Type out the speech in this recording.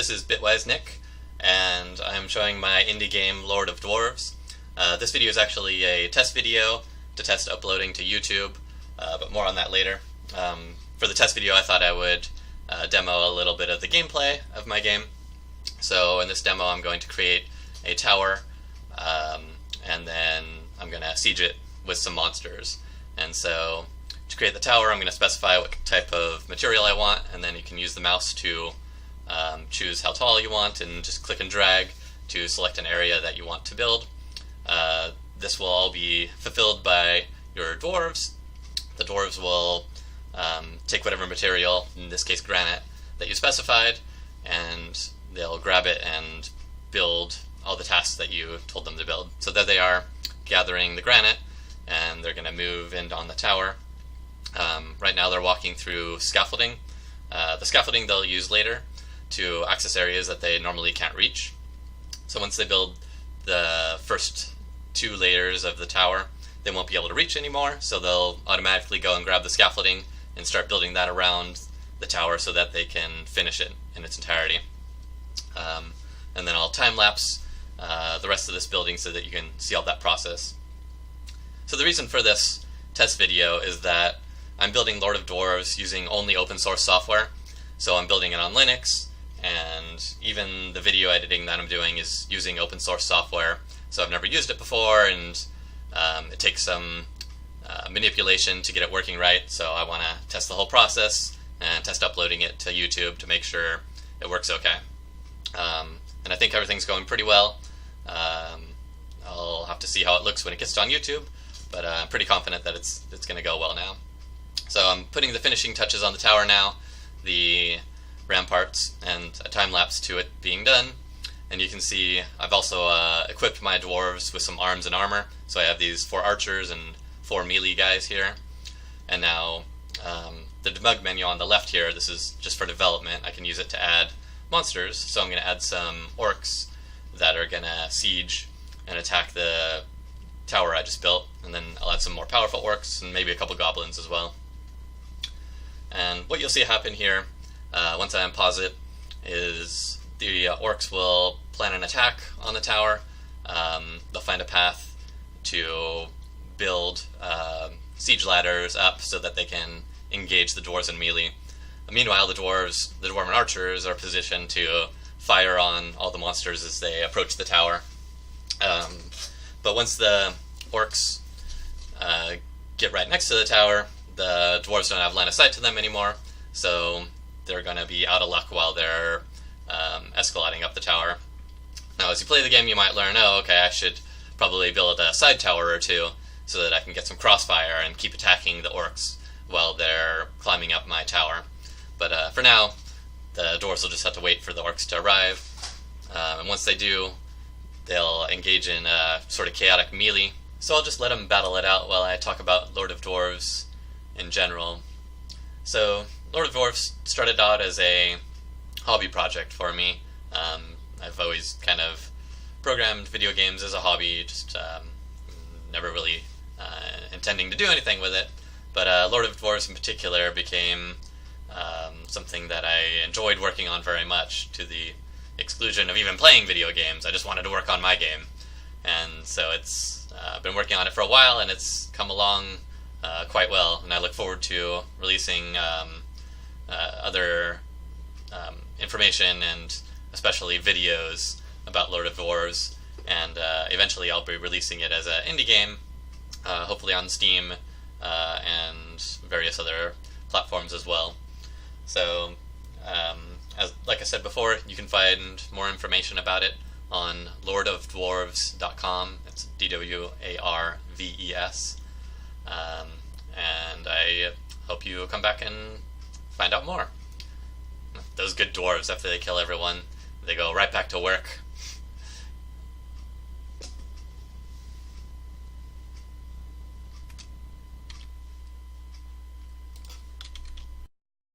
this is Bitwise Nick, and I'm showing my indie game Lord of Dwarves. This video is actually a test video to test uploading to YouTube, but more on that later. For the test video I thought I would demo a little bit of the gameplay of my game. So in this demo I'm going to create a tower, and then I'm going to siege it with some monsters. And so to create the tower I'm going to specify what type of material I want, and then you can use the mouse to choose how tall you want and just click and drag to select an area that you want to build. This will all be fulfilled by your dwarves. The dwarves will take whatever material, in this case granite, that you specified, and they'll grab it and build all the tasks that you told them to build. So there they are, gathering the granite, and they're going to move in on the tower. Right now they're walking through scaffolding. The scaffolding they'll use later to access areas that they normally can't reach. So once they build the first 2 layers of the tower, they won't be able to reach anymore, so they'll automatically go and grab the scaffolding and start building that around the tower so that they can finish it in its entirety. And then I'll time-lapse the rest of this building so that you can see all that process. So the reason for this test video is that I'm building Lord of Dwarves using only open source software. So I'm building it on Linux, and even the video editing that I'm doing is using open source software. So I've never used it before, and it takes some manipulation to get it working right. So I want to test the whole process and test uploading it to YouTube to make sure it works okay. And I think everything's going pretty well. I'll have to see how it looks when it gets on YouTube, but I'm pretty confident that it's going to go well now. So I'm putting the finishing touches on the tower now, the ramparts, and a time-lapse to it being done. And you can see I've also equipped my dwarves with some arms and armor. So I have these 4 archers and 4 melee guys here. And now the debug menu on the left here, this is just for development. I can use it to add monsters. So I'm going to add some orcs that are going to siege and attack the tower I just built. And then I'll add some more powerful orcs and maybe a couple goblins as well. And what you'll see happen here, once I unpause it, is the orcs will plan an attack on the tower. They'll find a path to build siege ladders up so that they can engage the dwarves in melee. Meanwhile, the dwarven archers are positioned to fire on all the monsters as they approach the tower. But once the orcs get right next to the tower, the dwarves don't have line of sight to them anymore, so they're going to be out of luck while they're escalating up the tower. Now, as you play the game, you might learn, oh, okay, I should probably build a side tower or 2 so that I can get some crossfire and keep attacking the orcs while they're climbing up my tower. But for now, the dwarves will just have to wait for the orcs to arrive. And once they do, they'll engage in a sort of chaotic melee. So I'll just let them battle it out while I talk about Lord of Dwarves in general. So Lord of Dwarves started out as a hobby project for me. I've always kind of programmed video games as a hobby, just never really intending to do anything with it. But Lord of Dwarves in particular became something that I enjoyed working on very much, to the exclusion of even playing video games. I just wanted to work on my game. And so it's been working on it for a while, and it's come along quite well, and I look forward to releasing other information, and especially videos about Lord of Dwarves, and eventually I'll be releasing it as an indie game, hopefully on Steam and various other platforms as well. So, like I said before, you can find more information about it on lordofdwarves.com. It's DWARVES. And I hope you come back and find out more. Those good dwarves, after they kill everyone, they go right back to work